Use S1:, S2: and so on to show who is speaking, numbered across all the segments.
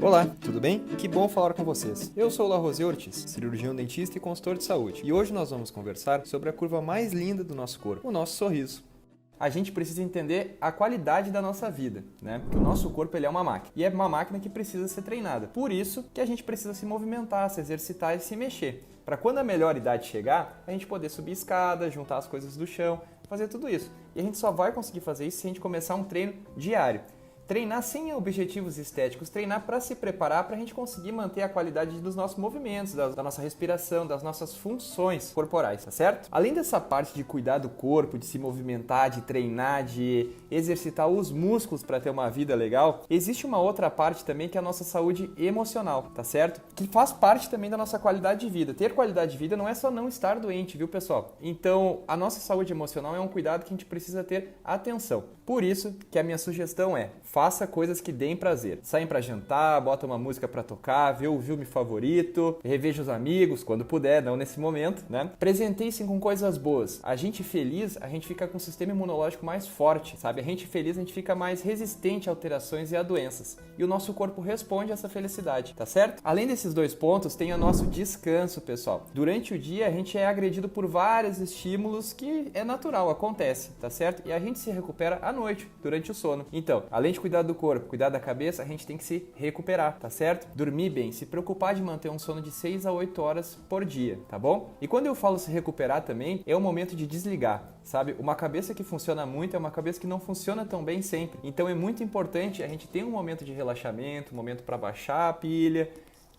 S1: Olá, tudo bem? Que bom falar com vocês. Eu sou o Larosé Ortiz, cirurgião dentista e consultor de saúde. E hoje nós vamos conversar sobre a curva mais linda do nosso corpo, o nosso sorriso. A gente precisa entender a qualidade da nossa vida, né? Porque o nosso corpo ele é uma máquina. E é uma máquina que precisa ser treinada. Por isso que a gente precisa se movimentar, se exercitar e se mexer. Para quando a melhor idade chegar, a gente poder subir escada, juntar as coisas do chão, fazer tudo isso. E a gente só vai conseguir fazer isso se a gente começar um treino diário. Treinar sem objetivos estéticos, treinar para se preparar para a gente conseguir manter a qualidade dos nossos movimentos, da nossa respiração, das nossas funções corporais, tá certo? Além dessa parte de cuidar do corpo, de se movimentar, de treinar, de exercitar os músculos para ter uma vida legal, existe uma outra parte também que é a nossa saúde emocional, tá certo? Que faz parte também da nossa qualidade de vida. Ter qualidade de vida não é só não estar doente, viu, pessoal? Então, a nossa saúde emocional é um cuidado que a gente precisa ter atenção. Por isso que a minha sugestão é: faça coisas que deem prazer. Saem para jantar, bota uma música para tocar, vê o filme favorito, reveja os amigos quando puder, não nesse momento, né? Presenteie-se com coisas boas. A gente feliz, a gente fica com um sistema imunológico mais forte, sabe? A gente feliz, a gente fica mais resistente a alterações e a doenças. E o nosso corpo responde a essa felicidade, tá certo? Além desses dois pontos, tem o nosso descanso, pessoal. Durante o dia, a gente é agredido por vários estímulos que é natural, acontece, tá certo? E a gente se recupera à noite, durante o sono. Então, além de cuidar do corpo, cuidar da cabeça, a gente tem que se recuperar, tá certo? Dormir bem, se preocupar de manter um sono de 6 a 8 horas por dia, tá bom? E quando eu falo se recuperar também, é o momento de desligar, sabe? Uma cabeça que funciona muito é uma cabeça que não funciona tão bem sempre. Então é muito importante a gente ter um momento de relaxamento, um momento para baixar a pilha,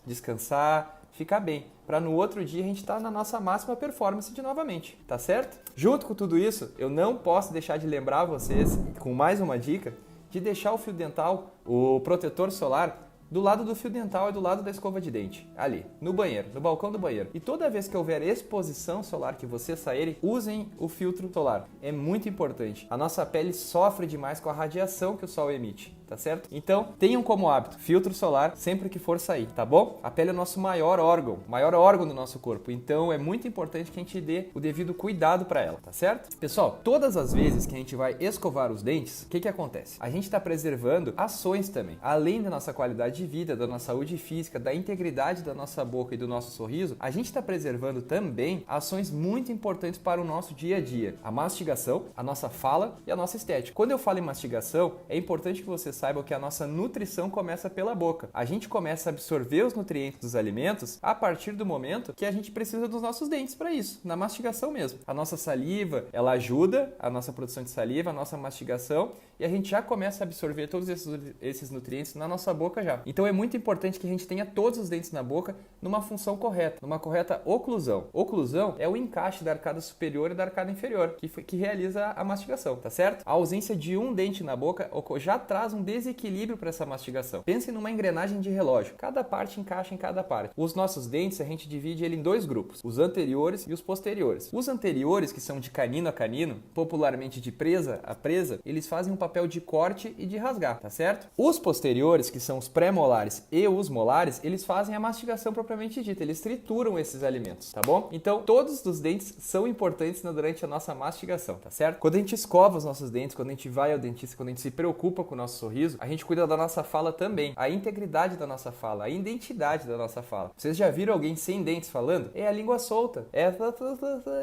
S1: descansar, ficar bem, para no outro dia a gente estar na nossa máxima performance de novamente, tá certo? Junto com tudo isso, eu não posso deixar de lembrar vocês, com mais uma dica, de deixar o fio dental, o protetor solar, do lado do fio dental e do lado da escova de dente, ali, no banheiro, no balcão do banheiro. E toda vez que houver exposição solar, que vocês saírem, usem o filtro solar. É muito importante. A nossa pele sofre demais com a radiação que o sol emite, tá certo? Então, tenham como hábito filtro solar sempre que for sair, tá bom? A pele é o nosso maior órgão do nosso corpo. Então, é muito importante que a gente dê o devido cuidado para ela, tá certo? Pessoal, todas as vezes que a gente vai escovar os dentes, o que acontece? A gente está preservando ações também. Além da nossa qualidade de vida, da nossa saúde física, da integridade da nossa boca e do nosso sorriso, a gente está preservando também ações muito importantes para o nosso dia a dia. A mastigação, a nossa fala e a nossa estética. Quando eu falo em mastigação, é importante que vocês saibam que a nossa nutrição começa pela boca. A gente começa a absorver os nutrientes dos alimentos a partir do momento que a gente precisa dos nossos dentes para isso, na mastigação mesmo. A nossa saliva, ela ajuda a nossa produção de saliva, a nossa mastigação, e a gente já começa a absorver todos esses nutrientes na nossa boca já. Então é muito importante que a gente tenha todos os dentes na boca numa função correta, numa correta oclusão. Oclusão é o encaixe da arcada superior e da arcada inferior, que realiza a mastigação, tá certo? A ausência de um dente na boca já traz um desequilíbrio para essa mastigação. Pense numa engrenagem de relógio. Cada parte encaixa em cada parte. Os nossos dentes, a gente divide ele em dois grupos, os anteriores e os posteriores. Os anteriores, que são de canino a canino, popularmente de presa a presa, eles fazem um papel de corte e de rasgar, tá certo? Os posteriores, que são os pré-molares e os molares, eles fazem a mastigação propriamente dita, eles trituram esses alimentos, tá bom? Então, todos os dentes são importantes durante a nossa mastigação, tá certo? Quando a gente escova os nossos dentes, quando a gente vai ao dentista, quando a gente se preocupa com o nosso sorriso, a gente cuida da nossa fala também, a integridade da nossa fala, a identidade da nossa fala. Vocês já viram alguém sem dentes falando? É a língua solta,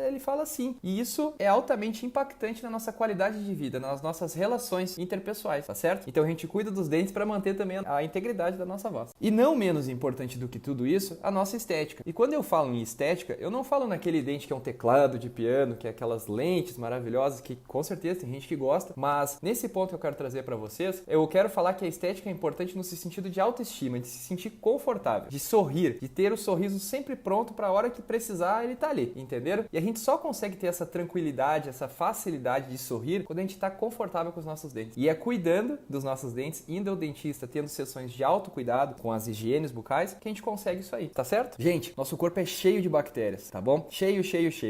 S1: ele fala assim. E isso é altamente impactante na nossa qualidade de vida, nas nossas relações interpessoais, tá certo? Então a gente cuida dos dentes para manter também a integridade da nossa voz. E não menos importante do que tudo isso, a nossa estética. E quando eu falo em estética, eu não falo naquele dente que é um teclado de piano, que é aquelas lentes maravilhosas que com certeza tem gente que gosta, mas nesse ponto que eu quero trazer para vocês, eu quero falar que a estética é importante no sentido de autoestima, de se sentir confortável, de sorrir, de ter o sorriso sempre pronto para a hora que precisar ele tá ali, entenderam? E a gente só consegue ter essa tranquilidade, essa facilidade de sorrir quando a gente está confortável com os nossos dentes. E é cuidando dos nossos dentes, indo ao dentista, tendo sessões de autocuidado com as higienes bucais, que a gente consegue isso aí, tá certo? Gente, nosso corpo é cheio de bactérias, tá bom? Cheio.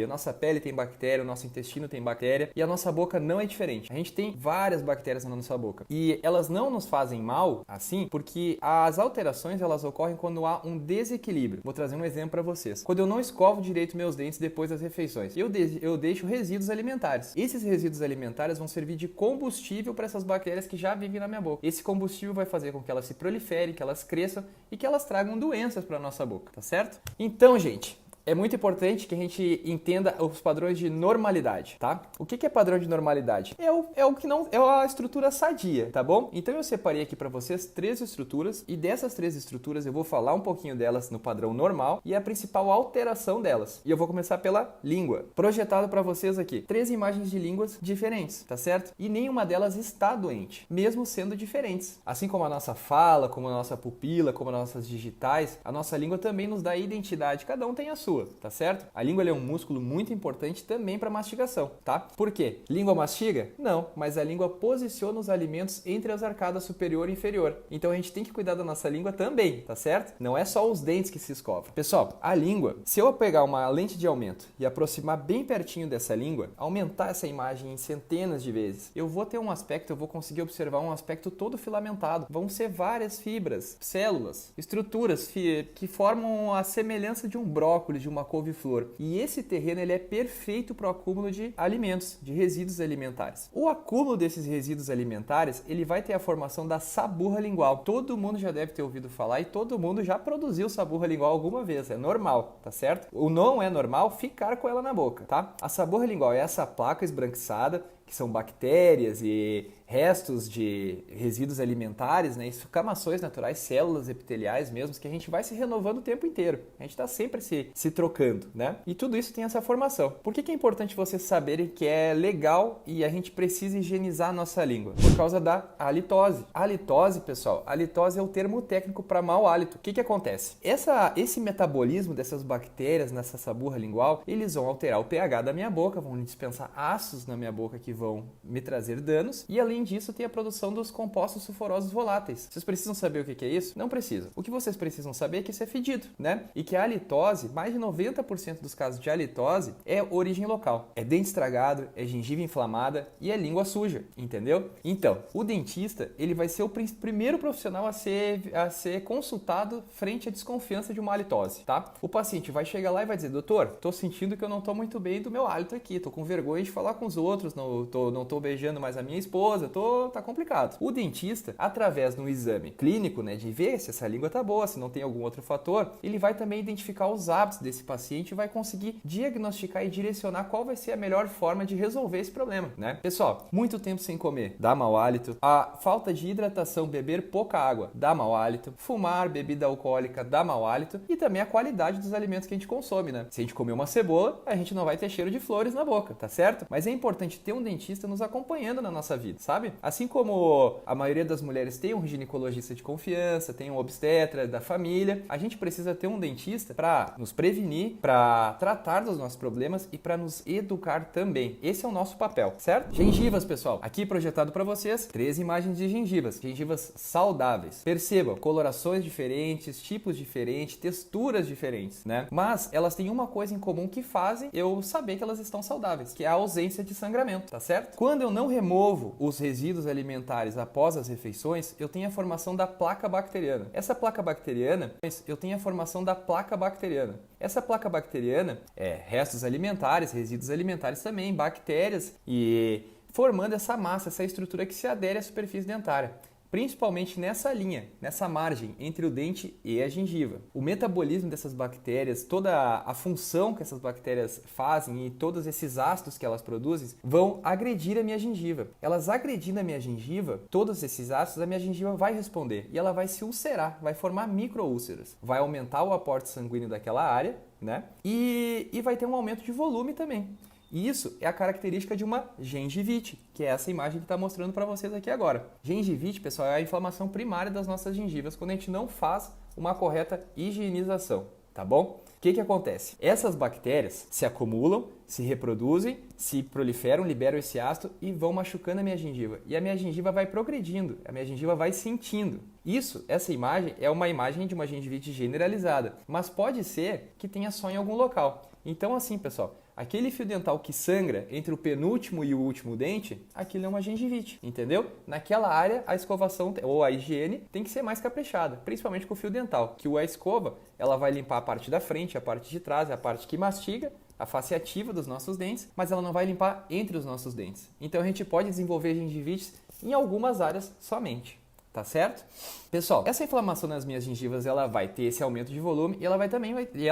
S1: Nossa pele tem bactéria, o nosso intestino tem bactéria e a nossa boca não é diferente. A gente tem várias bactérias na nossa boca e elas não nos fazem mal, assim, porque as alterações elas ocorrem quando há um desequilíbrio. Vou trazer um exemplo para vocês. Quando eu não escovo direito meus dentes depois das refeições, eu deixo resíduos alimentares. Esses resíduos alimentares vão servir de combustível para essas bactérias que já vivem na minha boca. Esse combustível vai fazer com que elas se proliferem, que elas cresçam e que elas tragam doenças para a nossa boca, tá certo? Então, gente, é muito importante que a gente entenda os padrões de normalidade, tá? O que é padrão de normalidade? É o que não é a estrutura sadia, tá bom? Então eu separei aqui para vocês 3 estruturas e dessas 3 estruturas eu vou falar um pouquinho delas no padrão normal e a principal alteração delas. E eu vou começar pela língua. Projetado para vocês aqui 3 imagens de línguas diferentes, tá certo? E nenhuma delas está doente, mesmo sendo diferentes. Assim como a nossa fala, como a nossa pupila, como as nossas digitais, a nossa língua também nos dá identidade. Cada um tem a sua, tá certo? A língua é um músculo muito importante também para mastigação, tá? Por quê? Língua mastiga? Não, mas a língua posiciona os alimentos entre as arcadas superior e inferior. Então a gente tem que cuidar da nossa língua também, tá certo? Não é só os dentes que se escovam. Pessoal, a língua, se eu pegar uma lente de aumento e aproximar bem pertinho dessa língua, aumentar essa imagem em centenas de vezes, eu vou conseguir observar um aspecto todo filamentado. Vão ser várias fibras, células, estruturas que formam a semelhança de um brócolis, de uma couve-flor. E esse terreno ele é perfeito para o acúmulo de alimentos, de resíduos alimentares. O acúmulo desses resíduos alimentares, ele vai ter a formação da saburra lingual. Todo mundo já deve ter ouvido falar e todo mundo já produziu saburra lingual alguma vez. É normal, tá certo? O não é normal ficar com ela na boca, tá? A saburra lingual é essa placa esbranquiçada, que são bactérias e restos de resíduos alimentares, né, escamações naturais, células epiteliais mesmo, que a gente vai se renovando o tempo inteiro. A gente está sempre se trocando, né? E tudo isso tem essa formação. Por que é importante vocês saberem que é legal e a gente precisa higienizar a nossa língua? Por causa da halitose. A halitose, pessoal, a halitose é o termo técnico para mau hálito. O que acontece? Esse metabolismo dessas bactérias nessa saburra lingual, eles vão alterar o pH da minha boca, vão dispensar ácidos na minha boca que vão me trazer danos e além disso tem a produção dos compostos sulfurosos voláteis. Vocês precisam saber o que é isso? Não precisam. O que vocês precisam saber é que isso é fedido, né? E que a halitose, mais de 90% dos casos de halitose é origem local. É dente estragado, é gengiva inflamada e é língua suja, entendeu? Então, o dentista, ele vai ser o primeiro profissional a ser consultado frente à desconfiança de uma halitose, tá? O paciente vai chegar lá e vai dizer, doutor, tô sentindo que eu não tô muito bem do meu hálito aqui, tô com vergonha de falar com os outros, não tô beijando mais a minha esposa, tá complicado. O dentista, através de um exame clínico, né, de ver se essa língua tá boa, se não tem algum outro fator, ele vai também identificar os hábitos desse paciente e vai conseguir diagnosticar e direcionar qual vai ser a melhor forma de resolver esse problema, né? Pessoal, muito tempo sem comer dá mau hálito, a falta de hidratação, beber pouca água dá mau hálito, fumar bebida alcoólica dá mau hálito e também a qualidade dos alimentos que a gente consome, né? Se a gente comer uma cebola, a gente não vai ter cheiro de flores na boca, tá certo? Mas é importante ter um dentista nos acompanhando na nossa vida, sabe? Assim como a maioria das mulheres tem um ginecologista de confiança, tem um obstetra da família, a gente precisa ter um dentista para nos prevenir, para tratar dos nossos problemas e para nos educar também. Esse é o nosso papel, certo? Gengivas, pessoal. Aqui projetado para vocês 3 imagens de gengivas. Gengivas saudáveis. Percebam, colorações diferentes, tipos diferentes, texturas diferentes, né? Mas elas têm uma coisa em comum que fazem eu saber que elas estão saudáveis, que é a ausência de sangramento, tá certo? Quando eu não removo os resíduos alimentares após as refeições, eu tenho a formação da placa bacteriana. Essa placa bacteriana é restos alimentares, resíduos alimentares também, bactérias e formando essa massa, essa estrutura que se adere à superfície dentária. Principalmente nessa linha, nessa margem entre o dente e a gengiva. O metabolismo dessas bactérias, toda a função que essas bactérias fazem e todos esses ácidos que elas produzem vão agredir a minha gengiva. Elas agredindo a minha gengiva, todos esses ácidos, a minha gengiva vai responder e ela vai se ulcerar, vai formar microúlceras. Vai aumentar o aporte sanguíneo daquela área, né? E vai ter um aumento de volume também. E isso é a característica de uma gengivite, que é essa imagem que está mostrando para vocês aqui agora. Gengivite, pessoal, é a inflamação primária das nossas gengivas quando a gente não faz uma correta higienização, tá bom? O que acontece? Essas bactérias se acumulam, se reproduzem, se proliferam, liberam esse ácido e vão machucando a minha gengiva. E a minha gengiva vai progredindo, a minha gengiva vai sentindo. Essa imagem é uma imagem de uma gengivite generalizada, mas pode ser que tenha só em algum local. Então assim, pessoal, aquele fio dental que sangra entre o penúltimo e o último dente, aquilo é uma gengivite, entendeu? Naquela área, a escovação ou a higiene tem que ser mais caprichada, principalmente com o fio dental, que a escova, ela vai limpar a parte da frente, a parte de trás, a parte que mastiga, a face ativa dos nossos dentes, mas ela não vai limpar entre os nossos dentes. Então a gente pode desenvolver gengivites em algumas áreas somente. Tá certo? Pessoal, essa inflamação nas minhas gengivas, ela vai ter esse aumento de volume e ela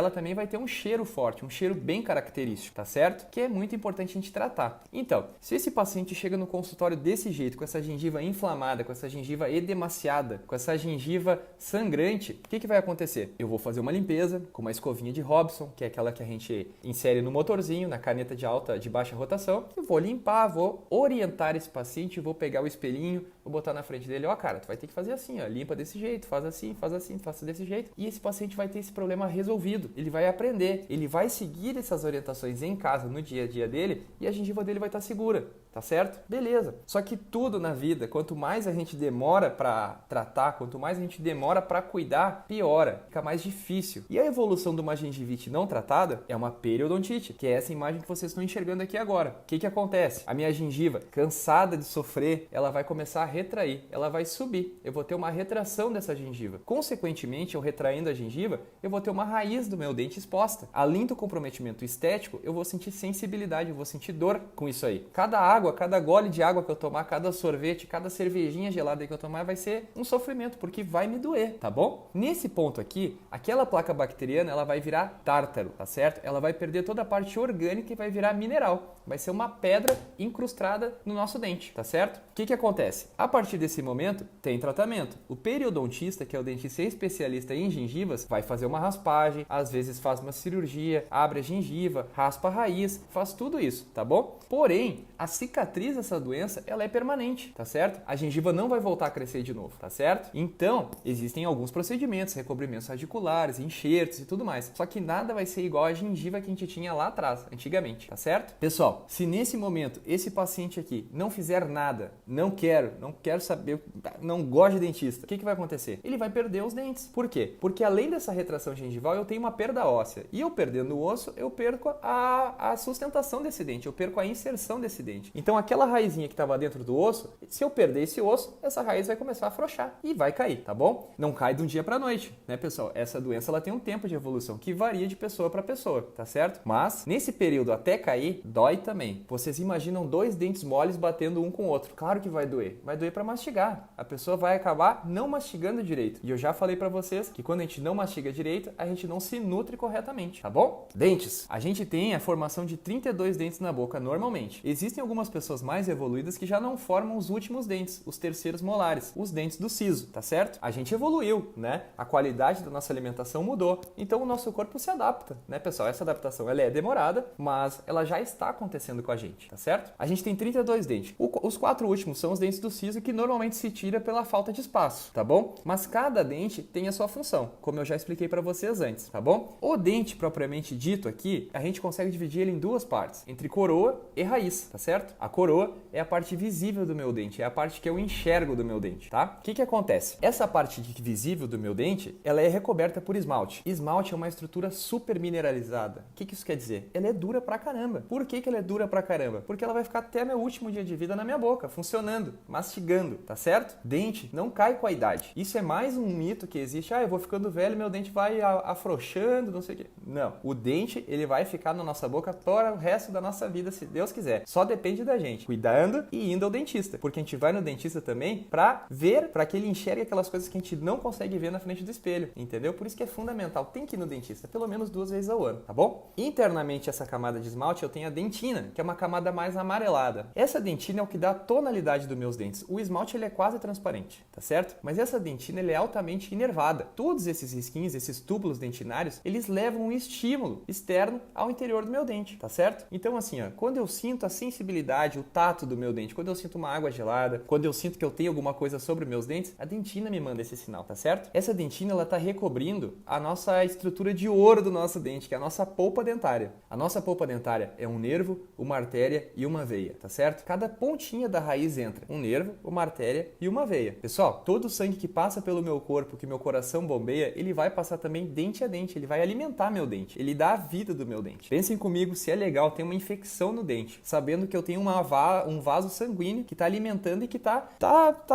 S1: também vai ter um cheiro forte, um cheiro bem característico, tá certo? Que é muito importante a gente tratar. Então, se esse paciente chega no consultório desse jeito, com essa gengiva inflamada, com essa gengiva edemaciada, com essa gengiva sangrante, o que vai acontecer? Eu vou fazer uma limpeza com uma escovinha de Robson, que é aquela que a gente insere no motorzinho, na caneta de baixa rotação. Eu vou limpar, vou orientar esse paciente, vou pegar o espelhinho, vou botar na frente dele, ó, cara, tu vai ter que fazer assim, ó, limpa desse jeito, faz assim, faça desse jeito. E esse paciente vai ter esse problema resolvido. Ele vai aprender, ele vai seguir essas orientações em casa, no dia a dia dele, e a gengiva dele vai estar segura, tá certo? Beleza. Só que tudo na vida, quanto mais a gente demora para tratar, quanto mais a gente demora para cuidar, piora, fica mais difícil. E a evolução de uma gengivite não tratada é uma periodontite, que é essa imagem que vocês estão enxergando aqui agora. O que acontece? A minha gengiva, cansada de sofrer, ela vai começar a retrair, ela vai subir. Eu vou ter uma retração dessa gengiva. Consequentemente, eu retraindo a gengiva, eu vou ter uma raiz do meu dente exposta. Além do comprometimento estético, eu vou sentir sensibilidade, eu vou sentir dor com isso aí. Cada gole de água que eu tomar, cada sorvete, cada cervejinha gelada que eu tomar vai ser um sofrimento, porque vai me doer, tá bom? Nesse ponto aqui, aquela placa bacteriana, ela vai virar tártaro, tá certo? Ela vai perder toda a parte orgânica e vai virar mineral. Vai ser uma pedra incrustada no nosso dente, tá certo? O que acontece? A partir desse momento, tem tratamento. O periodontista, que é o dentista especialista em gengivas, vai fazer uma raspagem, às vezes faz uma cirurgia, abre a gengiva, raspa a raiz, faz tudo isso, tá bom? Porém, a cicatriz dessa doença, ela é permanente, tá certo? A gengiva não vai voltar a crescer de novo, tá certo? Então, existem alguns procedimentos, recobrimentos radiculares, enxertos e tudo mais. Só que nada vai ser igual à gengiva que a gente tinha lá atrás, antigamente, tá certo? Pessoal, se nesse momento esse paciente aqui não fizer nada, não quero saber, não gosto de dentista, o que vai acontecer? Ele vai perder os dentes. Por quê? Porque além dessa retração gengival, eu tenho uma perda óssea. E eu perdendo o osso, eu perco a sustentação desse dente, eu perco a inserção desse dente. Então aquela raizinha que estava dentro do osso, se eu perder esse osso, essa raiz vai começar a afrouxar e vai cair, tá bom? Não cai de um dia para a noite, né, pessoal? Essa doença ela tem um tempo de evolução que varia de pessoa para pessoa, tá certo? Mas nesse período até cair, dói também. Vocês imaginam dois dentes moles batendo um com o outro? Claro que vai doer. Vai doer para mastigar. A pessoa vai acabar não mastigando direito. E eu já falei para vocês que quando a gente não mastiga direito, a gente não se nutre corretamente, tá bom? Dentes. A gente tem a formação de 32 dentes na boca normalmente. Existem algumas pessoas mais evoluídas que já não formam os últimos dentes, os terceiros molares, os dentes do siso, tá certo? A gente evoluiu, né? A qualidade da nossa alimentação mudou. Então o nosso corpo se adapta, né, pessoal? Essa adaptação ela é demorada, mas ela já está acontecendo com a gente, tá certo? A gente tem 32 dentes. Os 4 últimos são os dentes do siso que normalmente se tira pela falta de espaço, tá bom? Mas cada dente tem a sua função, como eu já expliquei para vocês antes, tá bom? O dente propriamente dito aqui, a gente consegue dividir ele em duas partes, entre coroa e raiz, tá certo? A coroa é a parte visível do meu dente, é a parte que eu enxergo do meu dente, tá? O que acontece? Essa parte visível do meu dente, ela é recoberta por esmalte. Esmalte é uma estrutura super mineralizada. O que isso quer dizer? Ela é dura pra caramba. Por que ela é dura pra caramba? Porque ela vai ficar até meu último dia de vida na minha boca, funcionando, mastigando, tá certo? Dente não cai com a idade. Isso é mais um mito que existe. Eu vou ficando velho, meu dente vai afrouxando, não sei o quê. Não. O dente, ele vai ficar na nossa boca para o resto da nossa vida, se Deus quiser. Só depende da gente, cuidando e indo ao dentista. Porque a gente vai no dentista também pra ver, pra que ele enxergue aquelas coisas que a gente não consegue ver na frente do espelho, entendeu? Por isso que é fundamental, tem que ir no dentista pelo menos 2 vezes ao ano, tá bom? Internamente, essa camada de esmalte, eu tenho a dentina, que é uma camada mais amarelada. Essa dentina é o que dá a tonalidade dos meus dentes. O esmalte, ele é quase transparente, tá certo? Mas essa dentina, ele é altamente inervada. Todos esses risquinhos, esses túbulos dentinários, eles levam um estímulo externo ao interior do meu dente, tá certo? Então, assim, ó, quando eu sinto a sensibilidade, o tato do meu dente, quando eu sinto uma água gelada, quando eu sinto que eu tenho alguma coisa sobre meus dentes, a dentina me manda esse sinal, tá certo? Essa dentina, ela tá recobrindo a nossa estrutura de ouro do nosso dente, que é a nossa polpa dentária. A nossa polpa dentária é um nervo nervo, uma artéria e uma veia, tá certo? Cada pontinha da raiz entra um nervo, uma artéria e uma veia. Pessoal, todo o sangue que passa pelo meu corpo, que meu coração bombeia, ele vai passar também dente a dente, ele vai alimentar meu dente, ele dá a vida do meu dente. Pensem comigo se é legal ter uma infecção no dente, sabendo que eu tenho um vaso sanguíneo que está alimentando e que tá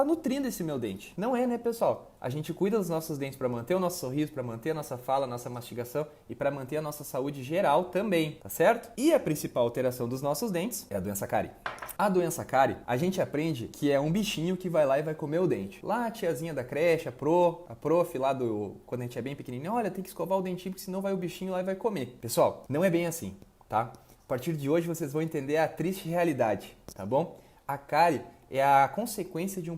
S1: nutrindo esse meu dente. Não é, né, pessoal? A gente cuida dos nossos dentes para manter o nosso sorriso, para manter a nossa fala, a nossa mastigação e para manter a nossa saúde geral também, tá certo? E a principal alteração dos nossos dentes é a doença cárie. A doença cárie, a gente aprende que é um bichinho que vai lá e vai comer o dente. Lá a tiazinha da creche, a prof lá quando a gente é bem pequenininho, olha, tem que escovar o dentinho porque senão vai o bichinho lá e vai comer. Pessoal, não é bem assim, tá? A partir de hoje vocês vão entender a triste realidade, tá bom? A cárie é a consequência de um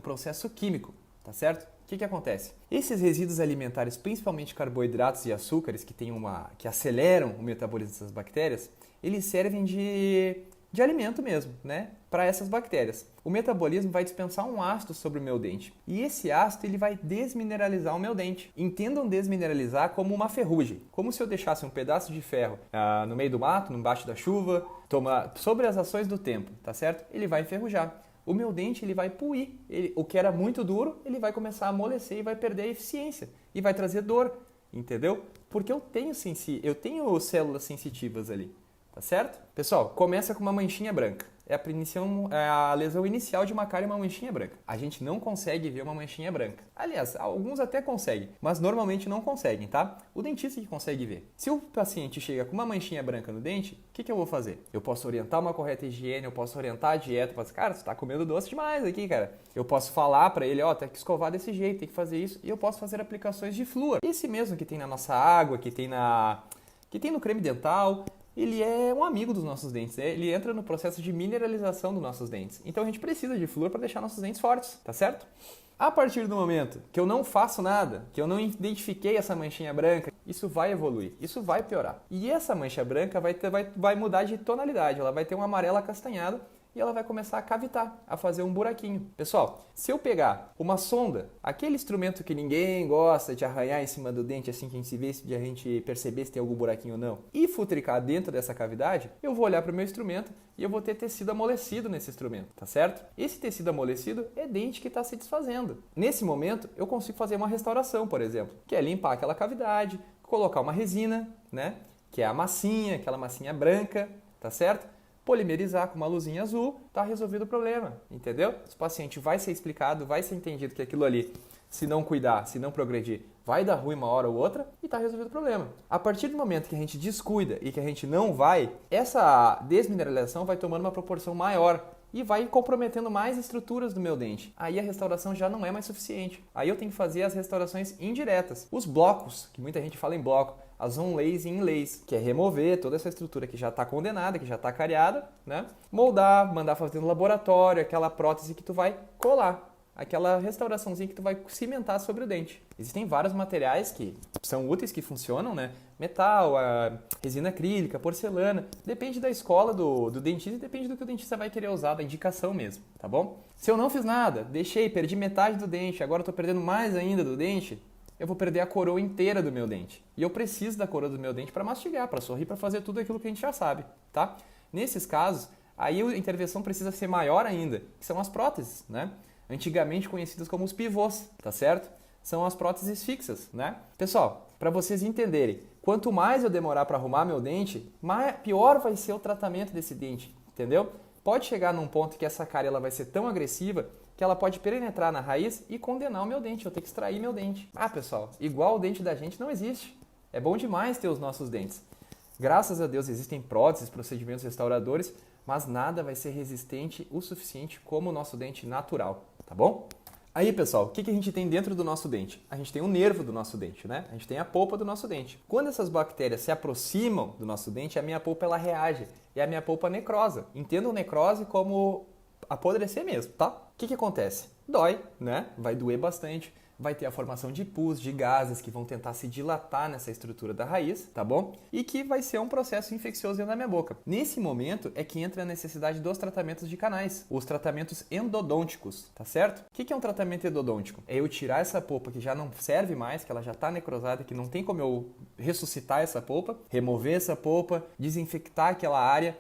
S1: processo químico. Tá certo? O que acontece? Esses resíduos alimentares, principalmente carboidratos e açúcares, que aceleram o metabolismo dessas bactérias, eles servem de alimento mesmo, né? Para essas bactérias. O metabolismo vai dispensar um ácido sobre o meu dente. E esse ácido ele vai desmineralizar o meu dente. Entendam desmineralizar como uma ferrugem. Como se eu deixasse um pedaço de ferro no meio do mato, embaixo da chuva, sobre as ações do tempo, tá certo? Ele vai enferrujar. O meu dente ele vai puir, o que era muito duro, ele vai começar a amolecer e vai perder a eficiência e vai trazer dor, entendeu? Porque eu tenho células sensitivas ali, tá certo? Pessoal, começa com uma manchinha branca. É a lesão inicial de uma cárie, uma manchinha branca. A gente não consegue ver uma manchinha branca. Aliás, alguns até conseguem, mas normalmente não conseguem, tá? O dentista que consegue ver. Se o paciente chega com uma manchinha branca no dente, o que eu vou fazer? Eu posso orientar uma correta higiene, eu posso orientar a dieta, posso cara, você tá comendo doce demais aqui, cara. Eu posso falar para ele, tem que escovar desse jeito, tem que fazer isso, e eu posso fazer aplicações de flúor. Esse mesmo que tem na nossa água, que tem no creme dental, ele é um amigo dos nossos dentes, ele entra no processo de mineralização dos nossos dentes. Então a gente precisa de flúor para deixar nossos dentes fortes, tá certo? A partir do momento que eu não faço nada, que eu não identifiquei essa manchinha branca, isso vai evoluir, isso vai piorar. E essa mancha branca vai mudar de tonalidade, ela vai ter um amarelo acastanhado e ela vai começar a cavitar, a fazer um buraquinho. Pessoal, se eu pegar uma sonda, aquele instrumento que ninguém gosta de arranhar em cima do dente assim que a gente vê, de a gente perceber se tem algum buraquinho ou não, e futricar dentro dessa cavidade, eu vou olhar para o meu instrumento e eu vou ter tecido amolecido nesse instrumento, tá certo? Esse tecido amolecido é dente que está se desfazendo. Nesse momento, eu consigo fazer uma restauração, por exemplo, que é limpar aquela cavidade, colocar uma resina, né? Que é a massinha, aquela massinha branca, tá certo? Polimerizar com uma luzinha azul, tá resolvido o problema, entendeu? O paciente vai ser explicado, vai ser entendido que aquilo ali, se não cuidar, se não progredir, vai dar ruim uma hora ou outra e tá resolvido o problema. A partir do momento que a gente descuida e que a gente não vai, essa desmineralização vai tomando uma proporção maior e vai comprometendo mais estruturas do meu dente. Aí a restauração já não é mais suficiente. Aí eu tenho que fazer as restaurações indiretas. Os blocos, que muita gente fala em bloco, as on-lays e in-lays, que é remover toda essa estrutura que já está condenada, que já está cariada, né? Moldar, mandar fazer no laboratório, aquela prótese que tu vai colar. Aquela restauraçãozinha que tu vai cimentar sobre o dente. Existem vários materiais que são úteis, que funcionam, né? Metal, resina acrílica, porcelana. Depende da escola do dentista e depende do que o dentista vai querer usar, da indicação mesmo, tá bom? Se eu não fiz nada, perdi metade do dente, agora eu tô perdendo mais ainda do dente, eu vou perder a coroa inteira do meu dente. E eu preciso da coroa do meu dente para mastigar, para sorrir, para fazer tudo aquilo que a gente já sabe, tá? Nesses casos, aí a intervenção precisa ser maior ainda, que são as próteses, né? Antigamente conhecidas como os pivôs, tá certo? São as próteses fixas, né? Pessoal, para vocês entenderem, quanto mais eu demorar para arrumar meu dente, pior vai ser o tratamento desse dente, entendeu? Pode chegar num ponto que essa cárie ela vai ser tão agressiva que ela pode penetrar na raiz e condenar o meu dente, eu ter que extrair meu dente. Pessoal, igual o dente da gente não existe. É bom demais ter os nossos dentes. Graças a Deus existem próteses, procedimentos restauradores, mas nada vai ser resistente o suficiente como o nosso dente natural, tá bom? Aí, pessoal, o que a gente tem dentro do nosso dente? A gente tem o nervo do nosso dente, né? A gente tem a polpa do nosso dente. Quando essas bactérias se aproximam do nosso dente, a minha polpa ela reage e a minha polpa necrosa. Entendam necrose como apodrecer mesmo, tá? O que acontece? Dói, né? Vai doer bastante. Vai ter a formação de pus, de gases que vão tentar se dilatar nessa estrutura da raiz, tá bom? E que vai ser um processo infeccioso dentro da minha boca. Nesse momento é que entra a necessidade dos tratamentos de canais, os tratamentos endodônticos, tá certo? O que é um tratamento endodôntico? É eu tirar essa polpa que já não serve mais, que ela já está necrosada, que não tem como eu ressuscitar essa polpa, remover essa polpa, desinfectar aquela área,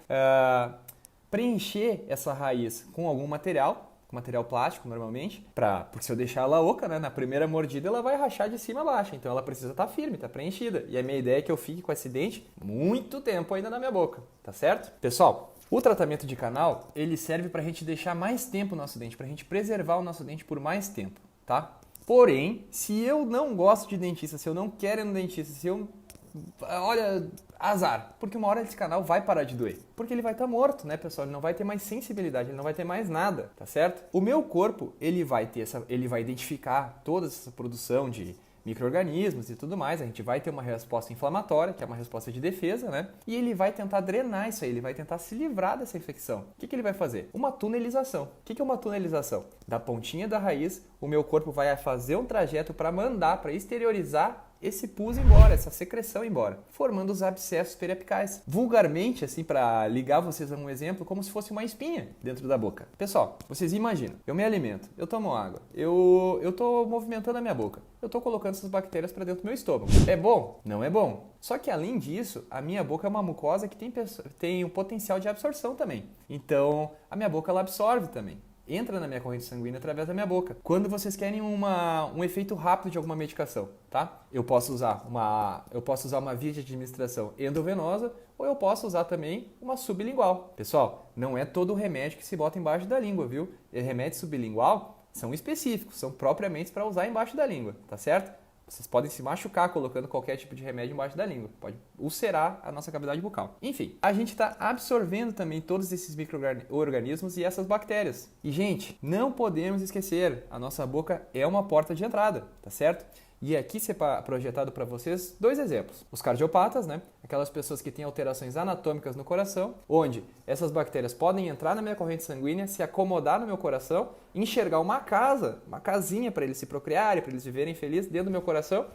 S1: preencher essa raiz com algum material plástico normalmente, porque se eu deixar ela oca, né, na primeira mordida ela vai rachar de cima a baixo, então ela precisa estar firme, estar preenchida. E a minha ideia é que eu fique com esse dente muito tempo ainda na minha boca, tá certo? Pessoal, o tratamento de canal, ele serve para a gente deixar mais tempo o nosso dente, para a gente preservar o nosso dente por mais tempo, tá? Porém, se eu não gosto de dentista, se eu não quero ir no dentista, olha, azar, porque uma hora esse canal vai parar de doer, porque ele vai estar morto, né, pessoal? Ele não vai ter mais sensibilidade, ele não vai ter mais nada, tá certo? O meu corpo, ele vai identificar toda essa produção de micro-organismos e tudo mais, a gente vai ter uma resposta inflamatória, que é uma resposta de defesa, né? E ele vai tentar drenar isso aí, ele vai tentar se livrar dessa infecção. O que ele vai fazer? Uma tunelização. O que é uma tunelização? Da pontinha da raiz, o meu corpo vai fazer um trajeto para para exteriorizar esse pus embora, essa secreção embora, formando os abscessos periapicais. Vulgarmente, assim, para ligar vocês a um exemplo, como se fosse uma espinha dentro da boca. Pessoal, vocês imaginam, eu me alimento, eu tomo água, eu estou movimentando a minha boca, eu estou colocando essas bactérias para dentro do meu estômago. É bom? Não é bom. Só que além disso, a minha boca é uma mucosa que tem um potencial de absorção também. Então, a minha boca ela absorve também. Entra na minha corrente sanguínea através da minha boca. Quando vocês querem um efeito rápido de alguma medicação, tá? Eu posso usar uma via de administração endovenosa ou eu posso usar também uma sublingual. Pessoal, não é todo remédio que se bota embaixo da língua, viu? E remédio sublingual são específicos, são propriamente para usar embaixo da língua, tá certo? Vocês podem se machucar colocando qualquer tipo de remédio embaixo da língua. Pode ulcerar a nossa cavidade bucal. Enfim, a gente está absorvendo também todos esses micro-organismos e essas bactérias. E, gente, não podemos esquecer, a nossa boca é uma porta de entrada, tá certo? E aqui projetado para vocês 2 exemplos. Os cardiopatas, né? Aquelas pessoas que têm alterações anatômicas no coração, onde essas bactérias podem entrar na minha corrente sanguínea, se acomodar no meu coração, enxergar uma casinha para eles se procriarem, para eles viverem felizes dentro do meu coração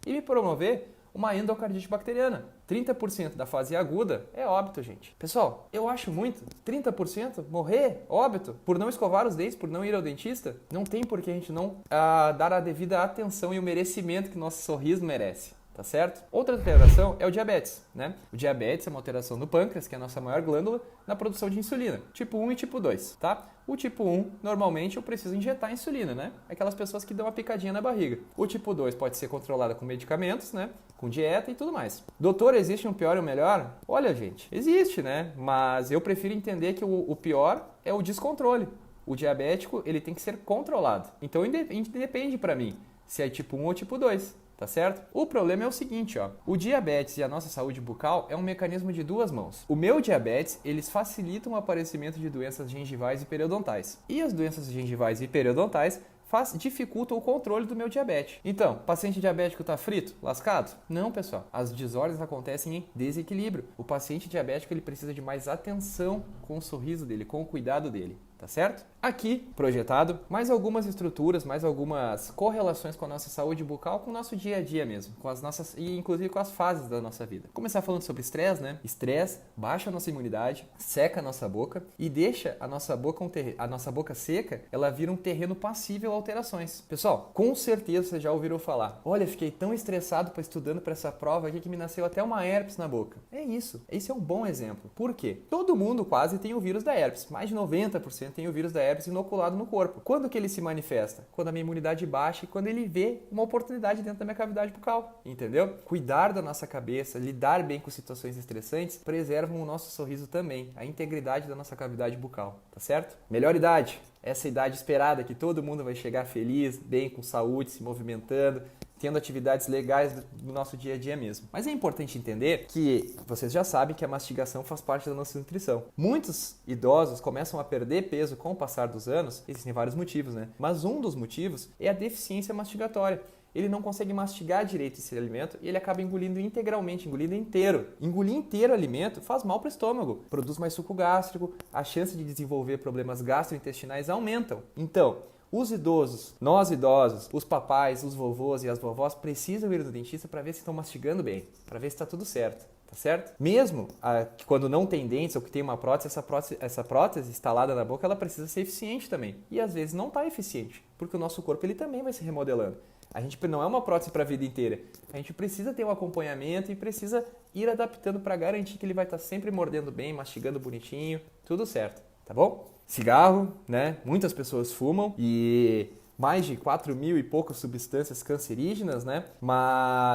S1: e me promover uma endocardite bacteriana. 30% da fase aguda é óbito, gente. Pessoal, eu acho muito. 30% morrer, óbito, por não escovar os dentes, por não ir ao dentista. Não tem por que a gente não dar a devida atenção e o merecimento que nosso sorriso merece. Tá certo? Outra alteração é o diabetes, né? O diabetes é uma alteração no pâncreas, que é a nossa maior glândula, na produção de insulina, tipo 1 e tipo 2, tá? O tipo 1, normalmente eu preciso injetar insulina, né? Aquelas pessoas que dão uma picadinha na barriga. O tipo 2 pode ser controlada com medicamentos, né? Com dieta e tudo mais. Doutor, existe um pior e um melhor? Olha, gente, existe, né? Mas eu prefiro entender que o pior é o descontrole. O diabético, ele tem que ser controlado. Então, independe para mim se é tipo 1 ou tipo 2. Tá certo? O problema é o seguinte, ó. O diabetes e a nossa saúde bucal é um mecanismo de 2 mãos. O meu diabetes, eles facilitam o aparecimento de doenças gengivais e periodontais. E as doenças gengivais e periodontais dificultam o controle do meu diabetes. Então, paciente diabético está frito? Lascado? Não, pessoal. As desordens acontecem em desequilíbrio. O paciente diabético ele precisa de mais atenção com o sorriso dele, com o cuidado dele. Tá certo? Aqui, projetado, mais algumas estruturas, mais algumas correlações com a nossa saúde bucal, com o nosso dia a dia mesmo, com as nossas e inclusive com as fases da nossa vida. Começar falando sobre estresse, né? Estresse baixa a nossa imunidade, seca a nossa boca e deixa a nossa boca seca, ela vira um terreno passível a alterações. Pessoal, com certeza vocês já ouviram falar: olha, fiquei tão estressado estudando para essa prova aqui que me nasceu até uma herpes na boca. É isso. Esse é um bom exemplo. Por quê? Todo mundo quase tem o vírus da herpes. Mais de 90% tem o vírus da herpes inoculado no corpo. Quando que ele se manifesta? Quando a minha imunidade baixa e quando ele vê uma oportunidade dentro da minha cavidade bucal. Entendeu? Cuidar da nossa cabeça, lidar bem com situações estressantes, preservam o nosso sorriso também, a integridade da nossa cavidade bucal. Tá certo? Melhor idade. Essa idade esperada que todo mundo vai chegar feliz, bem, com saúde, se movimentando, tendo atividades legais do nosso dia a dia mesmo. Mas é importante entender que vocês já sabem que a mastigação faz parte da nossa nutrição. Muitos idosos começam a perder peso com o passar dos anos, existem vários motivos, né? Mas um dos motivos é a deficiência mastigatória. Ele não consegue mastigar direito esse alimento e ele acaba engolindo integralmente, engolindo inteiro. Engolir inteiro o alimento faz mal para o estômago, produz mais suco gástrico, a chance de desenvolver problemas gastrointestinais aumentam. Então, os idosos, nós idosos, os papais, os vovôs e as vovós precisam ir no dentista para ver se estão mastigando bem, para ver se está tudo certo. Tá certo? Mesmo que quando não tem dentes ou que tem uma prótese, essa prótese instalada na boca, ela precisa ser eficiente também. E às vezes não está eficiente, porque o nosso corpo ele também vai se remodelando. A gente não é uma prótese para a vida inteira. A gente precisa ter um acompanhamento e precisa ir adaptando para garantir que ele vai estar sempre mordendo bem, mastigando bonitinho, tudo certo, tá bom? Cigarro, né? Muitas pessoas fumam e mais de 4.000 e poucas substâncias cancerígenas, né?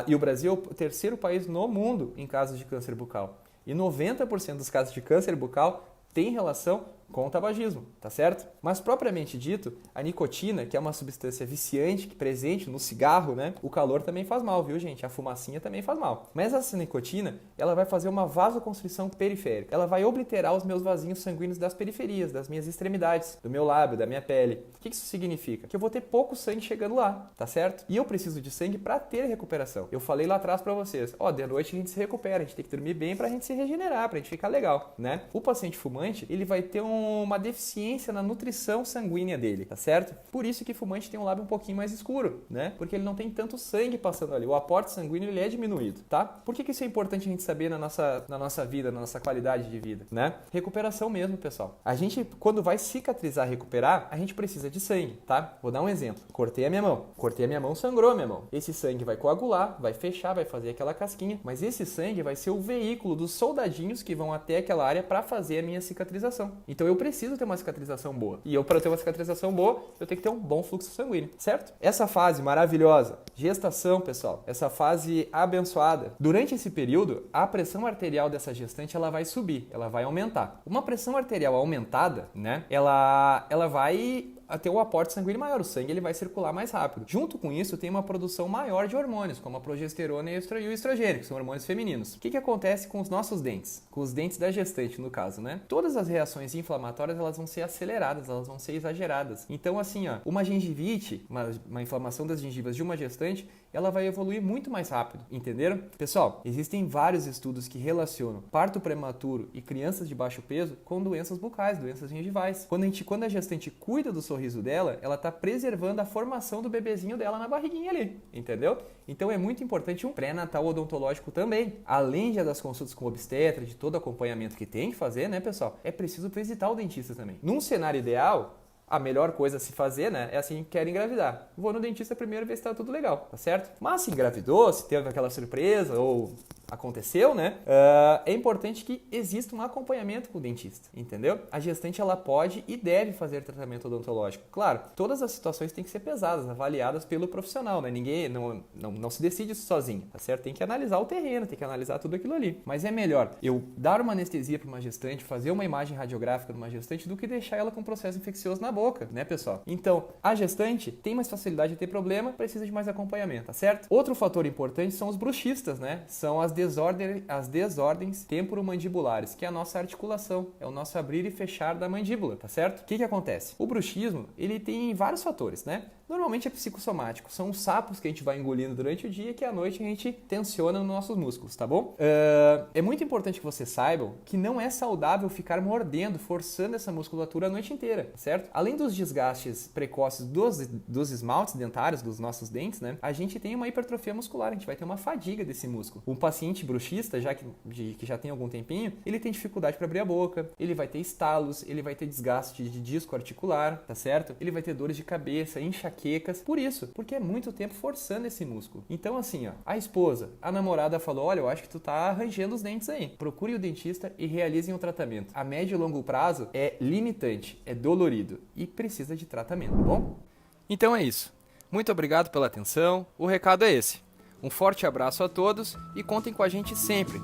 S1: E o Brasil é o terceiro país no mundo em casos de câncer bucal. E 90% dos casos de câncer bucal tem relação com o tabagismo, tá certo? Mas propriamente dito, a nicotina, que é uma substância viciante presente no cigarro, né? O calor também faz mal, viu, gente? A fumacinha também faz mal. Mas essa nicotina, ela vai fazer uma vasoconstrição periférica. Ela vai obliterar os meus vasinhos sanguíneos das periferias, das minhas extremidades, do meu lábio, da minha pele. O que isso significa? Que eu vou ter pouco sangue chegando lá, tá certo? E eu preciso de sangue para ter recuperação. Eu falei lá atrás para vocês, de noite a gente se recupera, a gente tem que dormir bem pra gente se regenerar, pra gente ficar legal, né? O paciente fumante, ele vai ter uma deficiência na nutrição sanguínea dele, tá certo? Por isso que fumante tem um lábio um pouquinho mais escuro, né? Porque ele não tem tanto sangue passando ali, o aporte sanguíneo ele é diminuído, tá? Por que isso é importante a gente saber na nossa vida, na nossa qualidade de vida, né? Recuperação mesmo, pessoal. A gente, quando vai cicatrizar, recuperar, a gente precisa de sangue, tá? Vou dar um exemplo. Cortei a minha mão, sangrou a minha mão. Esse sangue vai coagular, vai fechar, vai fazer aquela casquinha, mas esse sangue vai ser o veículo dos soldadinhos que vão até aquela área para fazer a minha cicatrização. Então eu preciso ter uma cicatrização boa. E para ter uma cicatrização boa, eu tenho que ter um bom fluxo sanguíneo, certo? Essa fase maravilhosa, gestação, pessoal, essa fase abençoada. Durante esse período, a pressão arterial dessa gestante, ela vai subir, ela vai aumentar. Uma pressão arterial aumentada, né? Ela vai ter um aporte sanguíneo maior, o sangue ele vai circular mais rápido. Junto com isso, tem uma produção maior de hormônios, como a progesterona e o estrogênio, que são hormônios femininos. O que acontece com os nossos dentes? Com os dentes da gestante, no caso, né? Todas as reações inflamatórias, elas vão ser aceleradas, elas vão ser exageradas. Então, assim, uma gengivite, uma inflamação das gengivas de uma gestante, ela vai evoluir muito mais rápido, entenderam? Pessoal, existem vários estudos que relacionam parto prematuro e crianças de baixo peso com doenças bucais, doenças gengivais. Quando a gestante cuida do sorriso dela, ela está preservando a formação do bebezinho dela na barriguinha ali, entendeu? Então é muito importante um pré-natal odontológico também. Além das consultas com obstetra, de todo acompanhamento que tem que fazer, né, pessoal? É preciso visitar o dentista também. Num cenário ideal, a melhor coisa a se fazer, né, é assim que quer engravidar. Vou no dentista primeiro ver se tá tudo legal, tá certo? Mas se engravidou, se teve aquela surpresa ou aconteceu, né, é importante que exista um acompanhamento com o dentista, entendeu? A gestante, ela pode e deve fazer tratamento odontológico. Claro, todas as situações têm que ser pesadas, avaliadas pelo profissional, né? Ninguém, não se decide isso sozinho, tá certo? Tem que analisar o terreno, tem que analisar tudo aquilo ali. Mas é melhor eu dar uma anestesia para uma gestante, fazer uma imagem radiográfica de uma gestante, do que deixar ela com um processo infeccioso na boca, né, pessoal? Então, a gestante tem mais facilidade de ter problema, precisa de mais acompanhamento, tá certo? Outro fator importante são os bruxistas, né? São as desordens temporomandibulares, que é a nossa articulação, é o nosso abrir e fechar da mandíbula, tá certo? O que acontece? O bruxismo, ele tem vários fatores, né? Normalmente é psicossomático, são os sapos que a gente vai engolindo durante o dia que à noite a gente tensiona nos nossos músculos, tá bom? É muito importante que vocês saibam que não é saudável ficar mordendo, forçando essa musculatura a noite inteira, certo? Além dos desgastes precoces dos esmaltes dentários, dos nossos dentes, né? A gente tem uma hipertrofia muscular, a gente vai ter uma fadiga desse músculo. Um paciente bruxista, que já tem algum tempinho, ele tem dificuldade para abrir a boca, ele vai ter estalos, ele vai ter desgaste de disco articular, tá certo? Ele vai ter dores de cabeça, enxaquecas, por isso, porque é muito tempo forçando esse músculo. Então assim, a esposa, a namorada falou, olha, eu acho que tu tá arranjando os dentes aí. Procure o dentista e realizem o tratamento. A médio e longo prazo é limitante, é dolorido e precisa de tratamento, tá bom? Então é isso. Muito obrigado pela atenção. O recado é esse. Um forte abraço a todos e contem com a gente sempre.